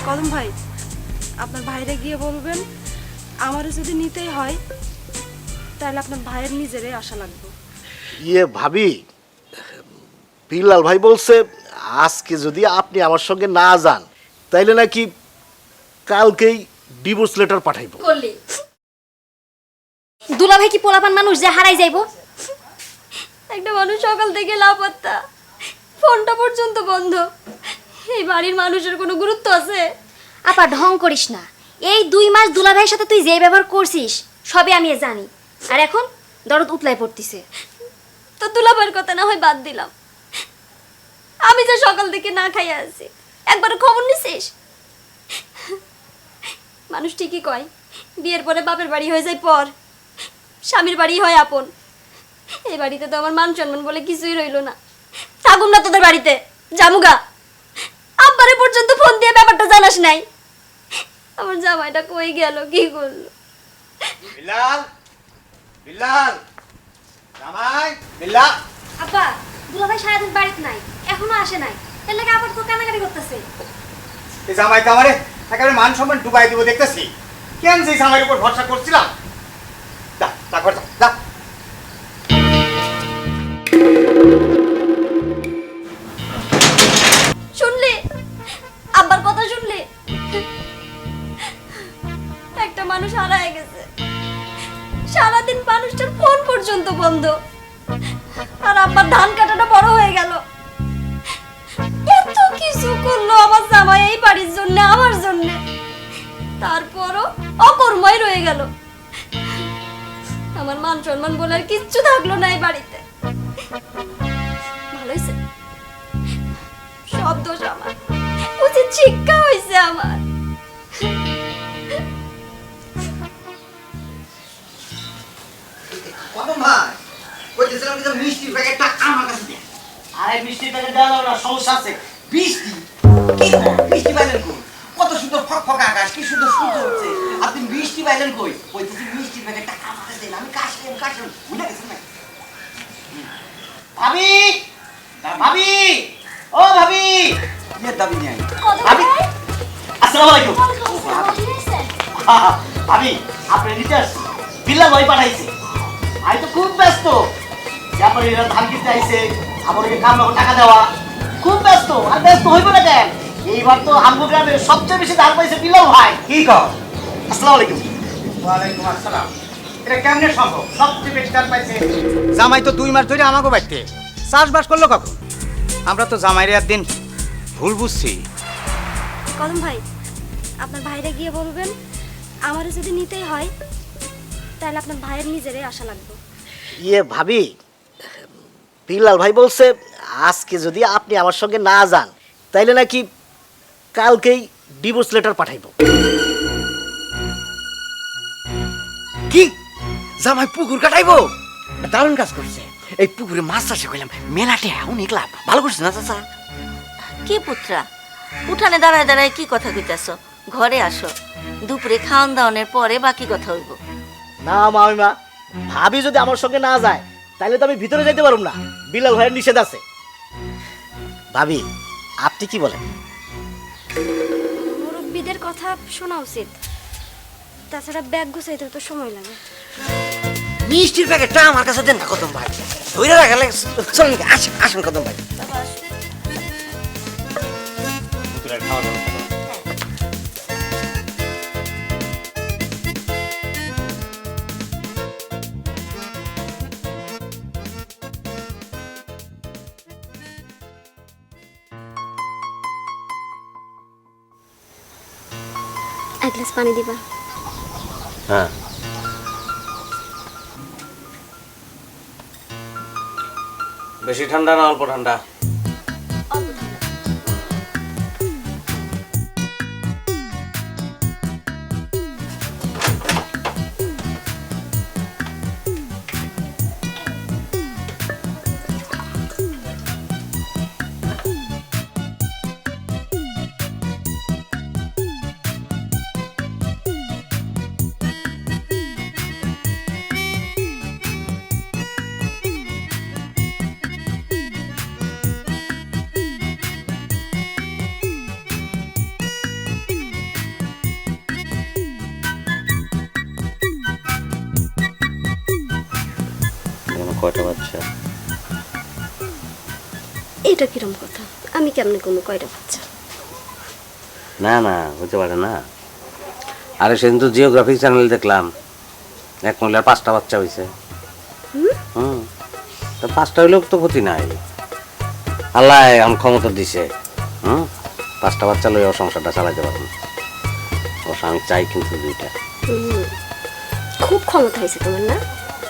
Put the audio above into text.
কদম ভাই, আপনার ভাইরে গিয়ে বলবেন আমারও যদি নিতেই হয় তাহলে আপনার ভাইয়ের নিজেরই আশা লাগবে। ভাবি, বিল্লাল ভাই বলছে আজকে যদি আপনি আমার সঙ্গে না যান তাইলে নাকি কালকেই ডিভোর্স লেটার পাঠাইবো। করলি দুলা ভাই কি পোলাপান মানুষ যে হারাই যাইবো? একটা মানুষ সকাল থেকে লাপাত্তা, ফোনটা পর্যন্ত বন্ধ। এই বাড়ির মানুষের কোনো গুরুত্ব আছে? আপা ঢং করিস না। এই 2 মাস দুলা ভাইয়ের সাথে তুই যে ব্যবহার করছিস সবই আমি জানি। আর এখন দরদ উতলাই পড়তিছে। তো দুলাভাইয়ের কথা না হয় বাদ দিলাম, আমি যে সকাল থেকে না খাইয়া আছি একবার খবর নিছিস? মানুষ ঠিকই কয় বিয়ের পরে বাপের বাড়ি হয়ে যায় পর, স্বামীর বাড়ি হয় আপন। এই বাড়িতে তো আমার মান সম্মান বলে কিছুই রইলো না। থাকুম না তোদের বাড়িতে, জামুগা। আব্বারে পর্যন্ত ফোন দিয়ে ব্যাপারটা জানাস নাই। আমার জামাইটা কই গেল, কি করলো? বিল্লাল, বিল্লাল, জামাই, বিল্লাল। আপা দুলা ভাই সারাদিন বাড়িতে নাই, এখনো আসে নাই। এর লাগে আবার তো কানাকাটি করতেছে। এই জামাই তো আমারে একেবারে মান সম্মান ডুবাই দিব দেখতেছি। কেন সেই জামাইয়ের উপর ভরসা করছিলাম? যা, যা ঘর যা, যা। শুনলি আব্বার কথা শুনলি? একটা মানুষ হারায় গেছে, সারাদিন মানুষটার ফোন পর্যন্ত বন্ধ। আর আব্বার ধান কাটাটা বড় হয়ে গেল। এত কিছু করলো আমার জামাই এই বাড়ির জন্য, আমার জন্য, তারপরও অকর্মই রয়ে গেল। আমার মান সম্মান বলে আর কিচ্ছু থাকলো না এই বাড়িতে। ভালো হয়েছে, সব দোষ আমার, উচিত শিক্ষা হয়েছে আমার। কত ভাই কইতেছিলাম কি মিষ্টির প্যাকেটটা আমার কাছে দে। আরে মিষ্টির প্যাকেট দেওয়া যাবে না, সমস্যা আছে। বৃষ্টি কি কর? বৃষ্টি পাইলেন কই? কত সুন্দর ফকফকা আকাশ, কি সুন্দর সূর্য হচ্ছে। আপনি বৃষ্টি পাইলেন কই? কইতেছি মিষ্টির প্যাকেটটা আমার কাছে দেন, আমি কাশলাম বুঝা গেছেন না? ভাবি, ভাবি, ও ভাবি, এর দাবি নেই। ভাবি, আসসালামু আলাইকুম। ভাবি, আপনি নিতে আসছেন? বিল্লাল ভাই পাঠাইছে। আমি তো খুব ব্যস্ত। তারপরে এরা ধান কিনতে আইছে, আমার কাম টাকা দেওয়া, খুব ব্যস্ত। আর ব্যস্ত হইব না কেন? এইবার তো আমগো গ্রামে সবচেয়ে বেশি ধান পাইছে বিল্লাল ভাই। কি কর? আসসালামু আলাইকুম। ওয়ালাইকুম আসসালাম। এটা কেমনে সম্ভব? সবচেয়ে বেশি ধান পাইছে জামাই তো 2 মাস ধরে আমাকে বাড়তে চাষবাস করলো কখন? আমরা তো জামাইরে একদিন ভুল বুঝছি। কদম ভাই, আপনার ভাইরে গিয়ে বলবেন আমারও যদি নিতেই হয় তাহলে আপনার ভাইয়ের নিজেরই আশা লাগবে। ভাবি, বিল্লাল ভাই বলছে আজকে যদি আপনি আমার সঙ্গে না যান তাইলে নাকি কালকেই ডিভোর্স লেটার পাঠাইবো। কি জামাই পুকুর কাটাইবো? দারুণ কাজ করছে। এই পুকুরে মাছ চাষে কইলাম মেলাটে অনেক লাভ। ভালো করছে না চাচা? কি পুত্রা, উঠানে দাঁড়ায় দাঁড়ায় কি কথা কইতাছ? ঘরে আসো, দুপুরে খাওয়ান দাওয়ানের পরে বাকি কথা হইব। না মামিমা, ভাবি যদি আমার সঙ্গে না যায় তাহলে তো আমি ভিতরে যাইতে পারবো না, বিল্লাল ভাইয়ের নিষেধ আছে। ভাবি, আপনি কি বলেন? মুরব্বীদের কথা শোনা উচিত, তাছাড়া ব্যাগ গুছাইতে তো সময় লাগে। মিষ্টির প্যাকেটটা আমার কাছে দেন না কদম ভাই, ধরে রাখালে চলেন। আসেন আসেন কদম ভাই। এক গ্লাস পানি দিবা? হ্যাঁ, বেশি ঠান্ডা না অল্প ঠান্ডা? কয়টা বাচ্চা? এটা কিরম কথা? আমি কেমনে কোনো কয়টা বাচ্চা? না না হতে পারে না। আরে সেদিন তো জিওগ্রাফি চ্যানেল দেখলাম এক মহিলার 5টা বাচ্চা হয়েছে। হুম, তা 5টা হইলেও তো ক্ষতি নাই। আল্লাহ এমন ক্ষমতা দিছে। 5টা বাচ্চা লইয়া সংসারটা চালাতে পারবো। অবশ্য আমি চাই কিন্তু 2টা। খুব ক্ষমতা হয়েছে তোমার না?